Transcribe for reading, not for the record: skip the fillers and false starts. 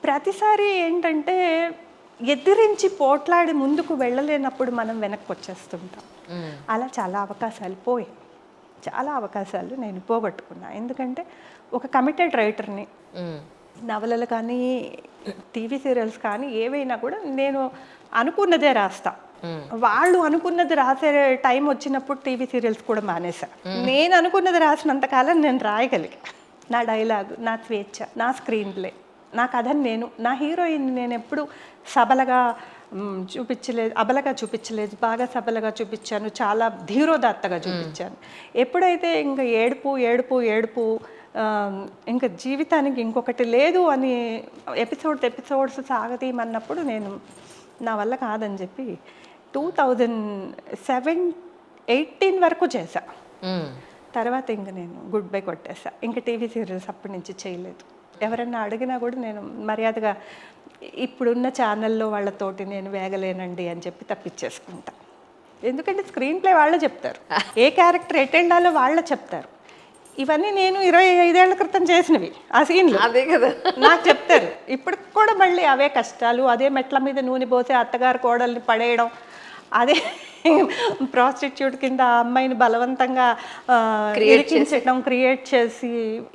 ప్రతిసారి ఏంటంటే ఎదిరించి పోట్లాడి ముందుకు వెళ్ళలేనప్పుడు మనం వెనక్కి వచ్చేస్తుంటాం. అలా చాలా అవకాశాలు పోయాయి. చాలా అవకాశాలు నేను పోగొట్టుకున్నా. ఎందుకంటే ఒక కమిటెడ్ రైటర్ని. నవలలు కానీ టీవీ సీరియల్స్ కానీ ఏవైనా కూడా నేను అనుకున్నదే రాస్తా. వాళ్ళు అనుకున్నది రాసే టైం వచ్చినప్పుడు టీవీ సీరియల్స్ కూడా మానేసా. నేను అనుకున్నది రాసినంతకాలం నేను రాయగలిగా. నా డైలాగ్, నా స్వేచ్ఛ, నా స్క్రీన్ ప్లే, నా కథని నా హీరోయిన్ నేను ఎప్పుడు సబలగా చూపించలేదు, అబలగా చూపించలేదు, బాగా సబలగా చూపించాను, చాలా ధీరోదాత్తగా చూపించాను. ఎప్పుడైతే ఇంకా ఏడుపు ఇంకా జీవితానికి ఇంకొకటి లేదు అని ఎపిసోడ్స్ సాగతీయమన్నప్పుడు నేను నా వల్ల కాదని చెప్పి 2018 వరకు చేశా. తర్వాత ఇంక నేను గుడ్ బై కొట్టేసా. ఇంకా టీవీ సీరియల్స్ అప్పటి నుంచి చేయలేదు. ఎవరన్నా అడిగినా కూడా నేను మర్యాదగా ఇప్పుడున్న ఛానల్లో వాళ్ళతోటి నేను వేగలేనండి అని చెప్పి తప్పించేసుకుంటా. ఎందుకంటే స్క్రీన్ ప్లే వాళ్ళే చెప్తారు, ఏ క్యారెక్టర్ ఎటెండాలో వాళ్ళే చెప్తారు. ఇవన్నీ నేను 25 ఏళ్ల క్రితం చేసినవి. ఆ సీన్లు అదే కదా నాకు చెప్తారు. ఇప్పుడు కూడా మళ్ళీ అవే కష్టాలు, అదే మెట్ల మీద నూనె పోసి అత్తగారు కోడల్ని పడేయడం, అదే ప్రాస్టిట్యూట్ కింద ఆ అమ్మాయిని బలవంతంగా ఇరికించడం, క్రియేట్ చేసి